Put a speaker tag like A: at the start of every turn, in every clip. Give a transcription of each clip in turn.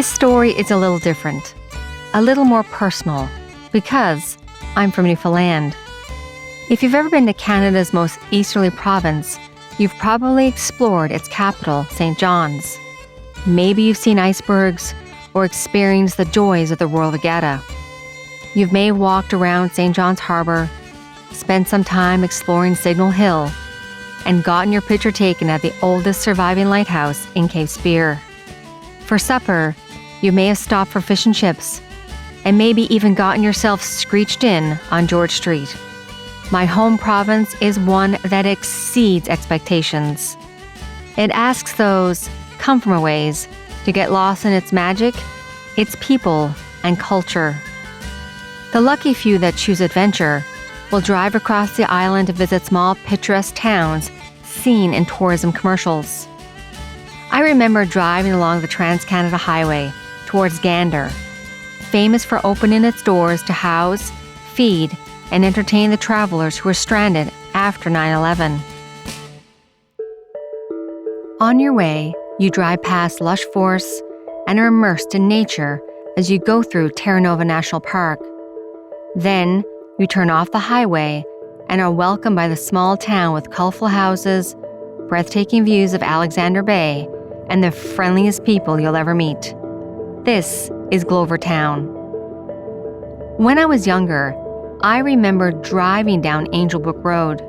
A: This story is a little different, a little more personal, because I'm from Newfoundland. If you've ever been to Canada's most easterly province, you've probably explored its capital, St. John's. Maybe you've seen icebergs or experienced the joys of the Royal Regatta. You may have walked around St. John's Harbour, spent some time exploring Signal Hill, and gotten your picture taken at the oldest surviving lighthouse in Cape Spear. For supper, you may have stopped for fish and chips, and maybe even gotten yourself screeched in on George Street. My home province is one that exceeds expectations. It asks those come from a ways to get lost in its magic, its people, and culture. The lucky few that choose adventure will drive across the island to visit small picturesque towns seen in tourism commercials. I remember driving along the Trans-Canada Highway towards Gander, famous for opening its doors to house, feed, and entertain the travelers who were stranded after 9/11. On your way, you drive past lush forests and are immersed in nature as you go through Terra Nova National Park. Then, you turn off the highway and are welcomed by the small town with colorful houses, breathtaking views of Alexander Bay, and the friendliest people you'll ever meet. This is Glovertown. When I was younger, I remember driving down Angel Brook Road,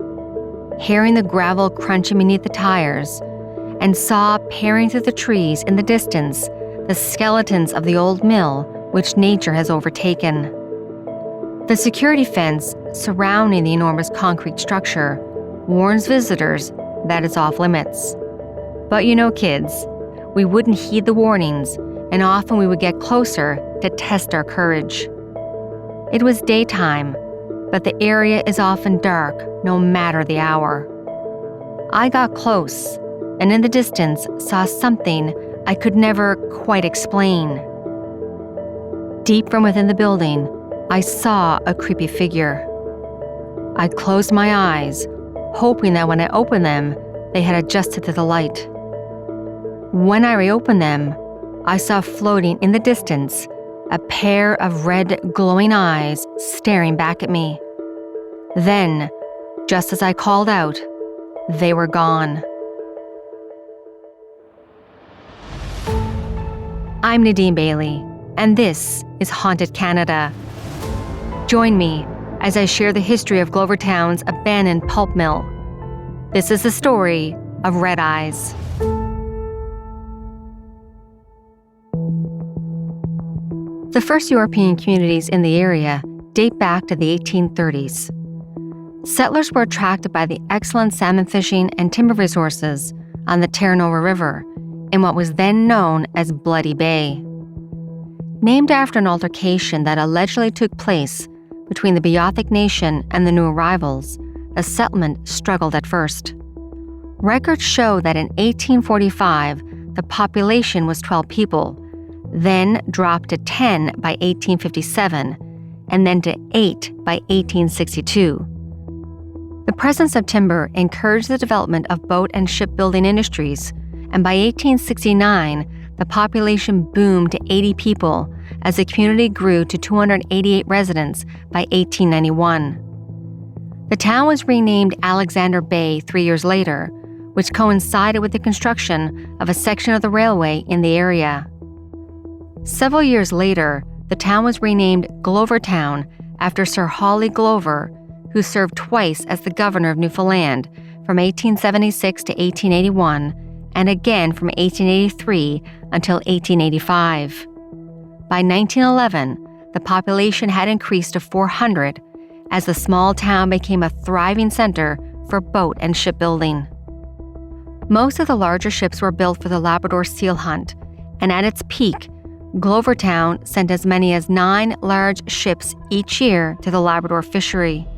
A: hearing the gravel crunching beneath the tires, and saw peering through the trees in the distance the skeletons of the old mill which nature has overtaken. The security fence surrounding the enormous concrete structure warns visitors that it's off limits. But you know, kids, we wouldn't heed the warnings, and often we would get closer to test our courage. It was daytime, but the area is often dark no matter the hour. I got close, and in the distance saw something I could never quite explain. Deep from within the building, I saw a creepy figure. I closed my eyes, hoping that when I opened them, they had adjusted to the light. When I reopened them, I saw floating in the distance a pair of red, glowing eyes staring back at me. Then, just as I called out, they were gone. I'm Nadine Bailey, and this is Haunted Canada. Join me as I share the history of Glovertown's abandoned pulp mill. This is the story of Red Eyes. The first European communities in the area date back to the 1830s. Settlers were attracted by the excellent salmon fishing and timber resources on the Terra Nova River in what was then known as Bloody Bay. Named after an altercation that allegedly took place between the Beothuk Nation and the new arrivals, the settlement struggled at first. Records show that in 1845, the population was 12 people, then dropped to 10 by 1857, and then to 8 by 1862. The presence of timber encouraged the development of boat and shipbuilding industries, and by 1869, the population boomed to 80 people as the community grew to 288 residents by 1891. The town was renamed Alexander Bay 3 years later, which coincided with the construction of a section of the railway in the area. Several years later, the town was renamed Glovertown after Sir Hawley Glover, who served twice as the governor of Newfoundland from 1876 to 1881, and again from 1883 until 1885. By 1911, the population had increased to 400 as the small town became a thriving center for boat and shipbuilding. Most of the larger ships were built for the Labrador seal hunt, and at its peak, Glovertown sent as many as 9 large ships each year to the Labrador fishery.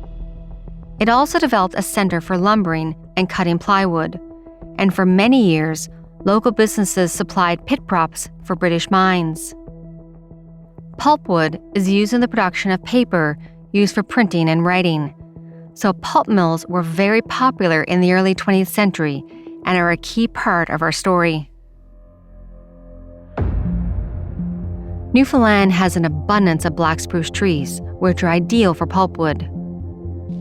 A: It also developed a center for lumbering and cutting plywood, and for many years, local businesses supplied pit props for British mines. Pulpwood is used in the production of paper used for printing and writing, so pulp mills were very popular in the early 20th century and are a key part of our story. Newfoundland has an abundance of black spruce trees, which are ideal for pulpwood.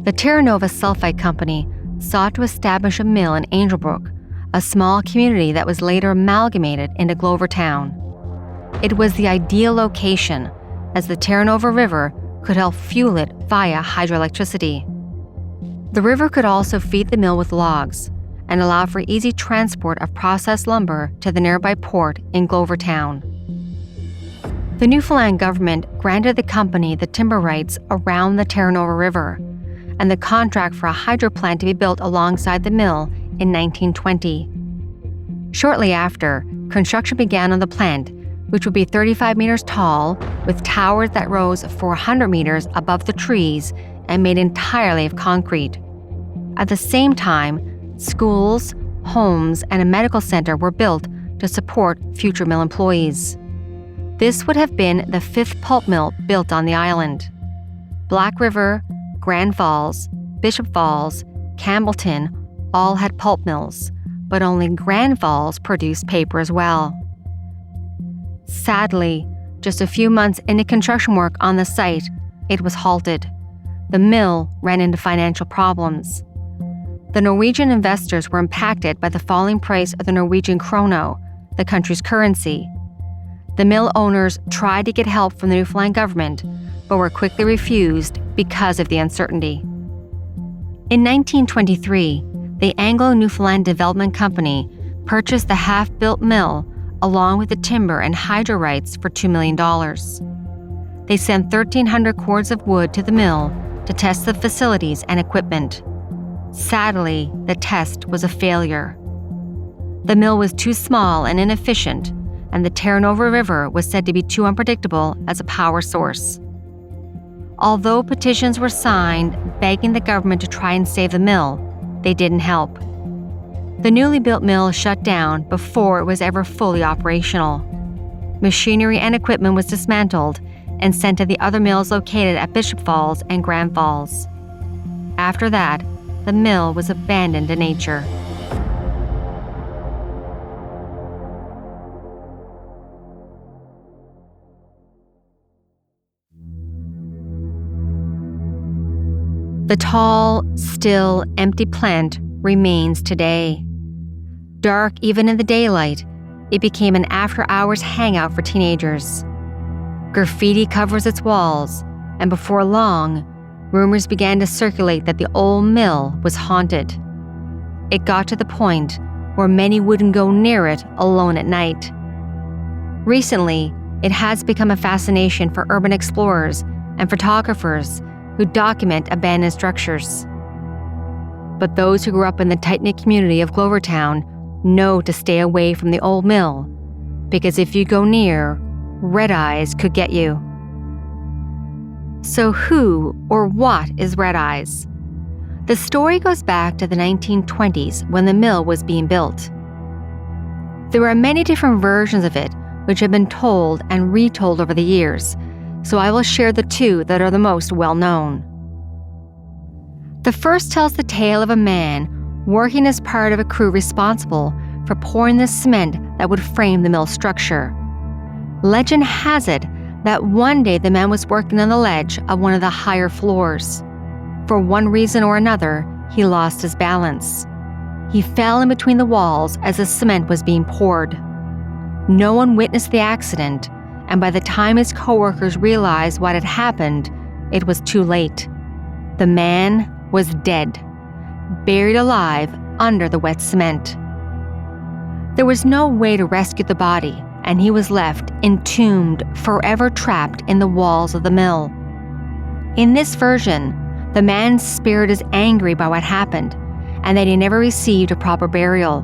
A: The Terra Nova Sulfite Company sought to establish a mill in Angelbrook, a small community that was later amalgamated into Glovertown. It was the ideal location, as the Terra Nova River could help fuel it via hydroelectricity. The river could also feed the mill with logs and allow for easy transport of processed lumber to the nearby port in Glovertown. The Newfoundland government granted the company the timber rights around the Terra Nova River and the contract for a hydro plant to be built alongside the mill in 1920. Shortly after, construction began on the plant, which would be 35 meters tall, with towers that rose 400 meters above the trees and made entirely of concrete. At the same time, schools, homes, and a medical center were built to support future mill employees. This would have been the 5th pulp mill built on the island. Black River, Grand Falls, Bishop Falls, Campbellton all had pulp mills, but only Grand Falls produced paper as well. Sadly, just a few months into construction work on the site, it was halted. The mill ran into financial problems. The Norwegian investors were impacted by the falling price of the Norwegian krono, the country's currency. The mill owners tried to get help from the Newfoundland government, but were quickly refused because of the uncertainty. In 1923, the Anglo-Newfoundland Development Company purchased the half-built mill along with the timber and hydro rights for $2 million. They sent 1,300 cords of wood to the mill to test the facilities and equipment. Sadly, the test was a failure. The mill was too small and inefficient, and the Terra Nova River was said to be too unpredictable as a power source. Although petitions were signed begging the government to try and save the mill, they didn't help. The newly built mill shut down before it was ever fully operational. Machinery and equipment was dismantled and sent to the other mills located at Bishop Falls and Grand Falls. After that, the mill was abandoned to nature. The tall, still, empty plant remains today. Dark even in the daylight, it became an after-hours hangout for teenagers. Graffiti covers its walls, and before long, rumors began to circulate that the old mill was haunted. It got to the point where many wouldn't go near it alone at night. Recently, it has become a fascination for urban explorers and photographers who document abandoned structures. But those who grew up in the tight-knit community of Glovertown know to stay away from the old mill, because if you go near, Red Eyes could get you. So who or what is Red Eyes? The story goes back to the 1920s when the mill was being built. There are many different versions of it which have been told and retold over the years, so I will share the two that are the most well-known. The first tells the tale of a man working as part of a crew responsible for pouring the cement that would frame the mill structure. Legend has it that one day the man was working on the ledge of one of the higher floors. For one reason or another, he lost his balance. He fell in between the walls as the cement was being poured. No one witnessed the accident, and by the time his coworkers realized what had happened, it was too late. The man was dead, buried alive under the wet cement. There was no way to rescue the body, and he was left entombed, forever trapped in the walls of the mill. In this version, the man's spirit is angry by what happened, and that he never received a proper burial.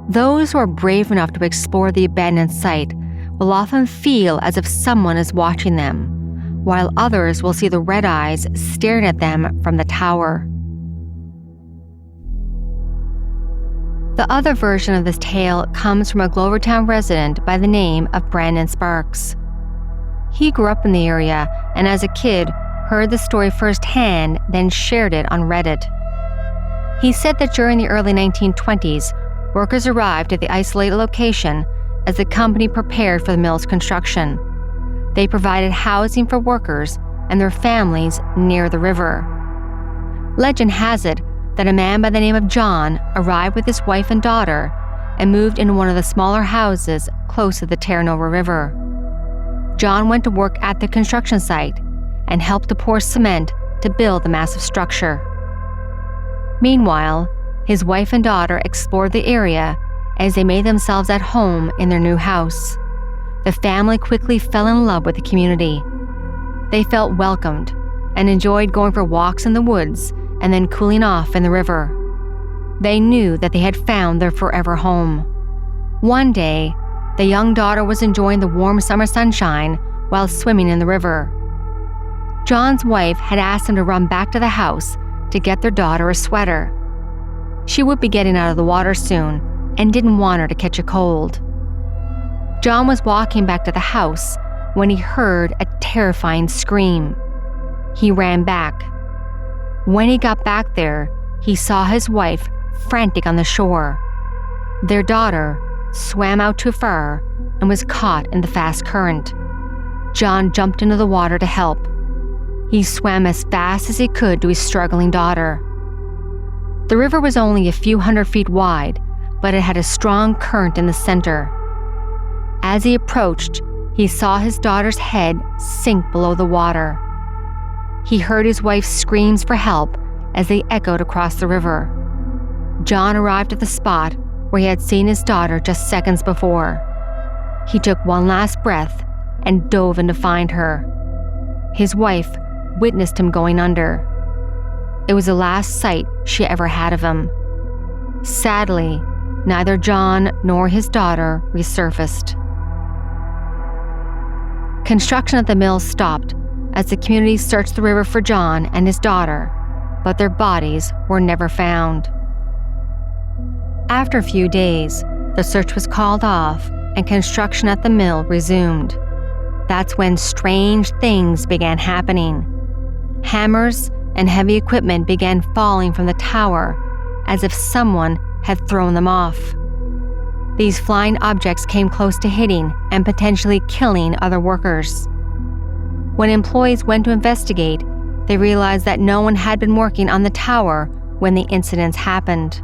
A: Those who are brave enough to explore the abandoned site will often feel as if someone is watching them, while others will see the red eyes staring at them from the tower. The other version of this tale comes from a Glovertown resident by the name of Brandon Sparks. He grew up in the area and as a kid heard the story firsthand, then shared it on Reddit. He said that during the early 1920s, workers arrived at the isolated location as the company prepared for the mill's construction. They provided housing for workers and their families near the river. Legend has it that a man by the name of John arrived with his wife and daughter and moved into one of the smaller houses close to the Terranova River. John went to work at the construction site and helped to pour cement to build the massive structure. Meanwhile, his wife and daughter explored the area as they made themselves at home in their new house. The family quickly fell in love with the community. They felt welcomed and enjoyed going for walks in the woods and then cooling off in the river. They knew that they had found their forever home. One day, the young daughter was enjoying the warm summer sunshine while swimming in the river. John's wife had asked him to run back to the house to get their daughter a sweater. She would be getting out of the water soon and didn't want her to catch a cold. John was walking back to the house when he heard a terrifying scream. He ran back. When he got back there, he saw his wife frantic on the shore. Their daughter swam out too far and was caught in the fast current. John jumped into the water to help. He swam as fast as he could to his struggling daughter. The river was only a few hundred feet wide, but it had a strong current in the center. As he approached, he saw his daughter's head sink below the water. He heard his wife's screams for help as they echoed across the river. John arrived at the spot where he had seen his daughter just seconds before. He took one last breath and dove in to find her. His wife witnessed him going under. It was the last sight she ever had of him. Sadly, neither John nor his daughter resurfaced. Construction at the mill stopped as the community searched the river for John and his daughter, but their bodies were never found. After a few days, the search was called off and construction at the mill resumed. That's when strange things began happening. Hammers and heavy equipment began falling from the tower as if someone had thrown them off. These flying objects came close to hitting and potentially killing other workers. When employees went to investigate, they realized that no one had been working on the tower when the incidents happened.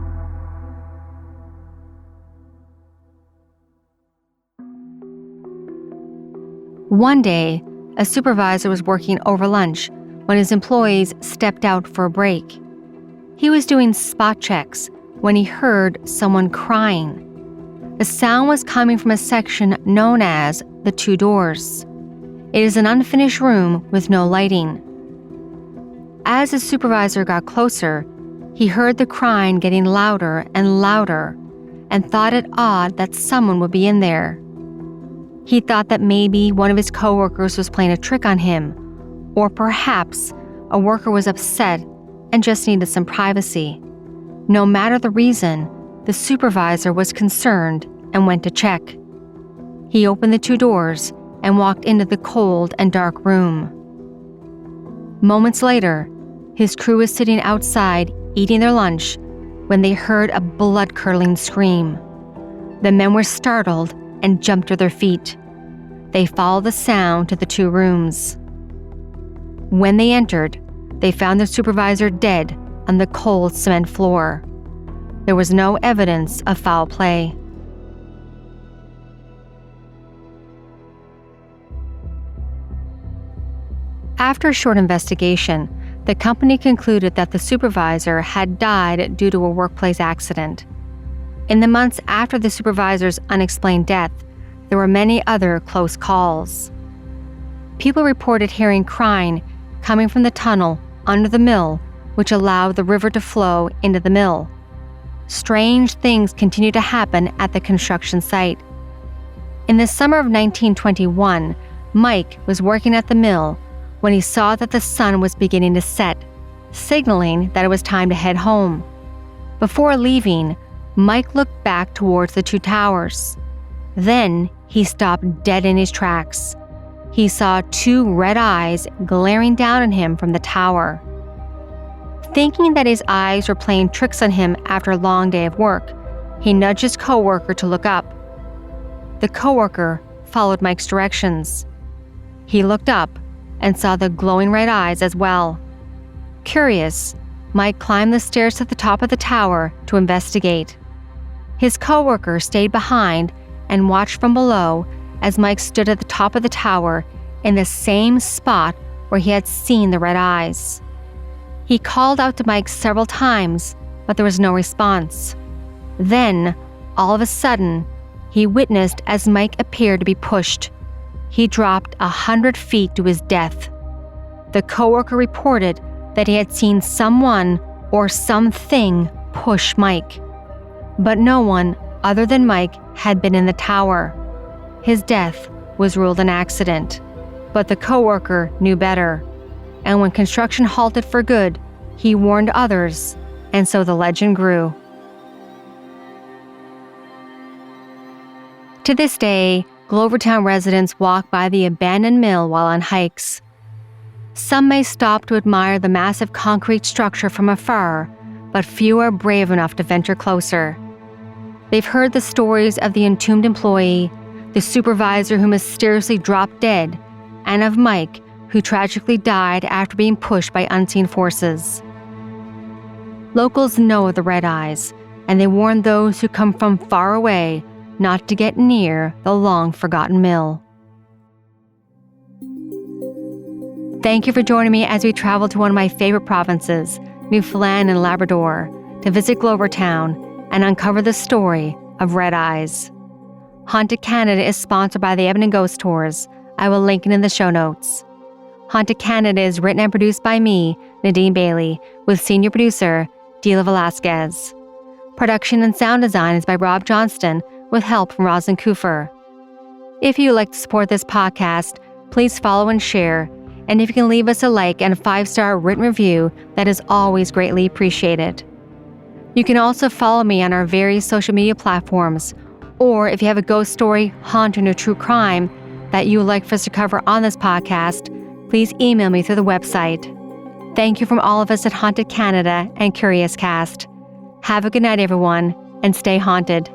A: One day, a supervisor was working over lunch when his employees stepped out for a break. He was doing spot checks when he heard someone crying. The sound was coming from a section known as the Two Doors. It is an unfinished room with no lighting. As the supervisor got closer, he heard the crying getting louder and louder and thought it odd that someone would be in there. He thought that maybe one of his coworkers was playing a trick on him, or perhaps a worker was upset and just needed some privacy. No matter the reason, the supervisor was concerned and went to check. He opened the 2 doors and walked into the cold and dark room. Moments later, his crew was sitting outside eating their lunch when they heard a blood-curdling scream. The men were startled and jumped to their feet. They followed the sound to the 2 rooms. When they entered, they found the supervisor dead on the cold cement floor. There was no evidence of foul play. After a short investigation, the company concluded that the supervisor had died due to a workplace accident. In the months after the supervisor's unexplained death, there were many other close calls. People reported hearing crying coming from the tunnel under the mill, which allowed the river to flow into the mill. Strange things continued to happen at the construction site. In the summer of 1921, Mike was working at the mill when he saw that the sun was beginning to set, signaling that it was time to head home. Before leaving, Mike looked back towards the 2 towers. Then he stopped dead in his tracks. He saw 2 red eyes glaring down at him from the tower. Thinking that his eyes were playing tricks on him after a long day of work, he nudged his coworker to look up. The coworker followed Mike's directions. He looked up and saw the glowing red eyes as well. Curious, Mike climbed the stairs to the top of the tower to investigate. His coworker stayed behind and watched from below as Mike stood at the top of the tower in the same spot where he had seen the red eyes. He called out to Mike several times, but there was no response. Then, all of a sudden, he witnessed as Mike appeared to be pushed. He dropped 100 feet to his death. The coworker reported that he had seen someone or something push Mike. But no one other than Mike had been in the tower. His death was ruled an accident, but the coworker knew better. And when construction halted for good, he warned others, and so the legend grew. To this day, Glovertown residents walk by the abandoned mill while on hikes. Some may stop to admire the massive concrete structure from afar, but few are brave enough to venture closer. They've heard the stories of the entombed employee, the supervisor who mysteriously dropped dead, and of Mike, who tragically died after being pushed by unseen forces. Locals know of the red eyes, and they warn those who come from far away not to get near the long-forgotten mill. Thank you for joining me as we travel to one of my favorite provinces, Newfoundland and Labrador, to visit Glovertown and uncover the story of Red Eyes. Haunted Canada is sponsored by the Edmonton Ghost Tours. I will link it in the show notes. Haunted Canada is written and produced by me, Nadine Bailey, with senior producer, Dila Velasquez. Production and sound design is by Rob Johnston, with help from Rosalind Kufer. If you would like to support this podcast, please follow and share, and if you can leave us a like and a 5-star written review, that is always greatly appreciated. You can also follow me on our various social media platforms, or if you have a ghost story, haunting, or true crime that you would like for us to cover on this podcast, please email me through the website. Thank you from all of us at Haunted Canada and Curious Cast. Have a good night, everyone, and stay haunted.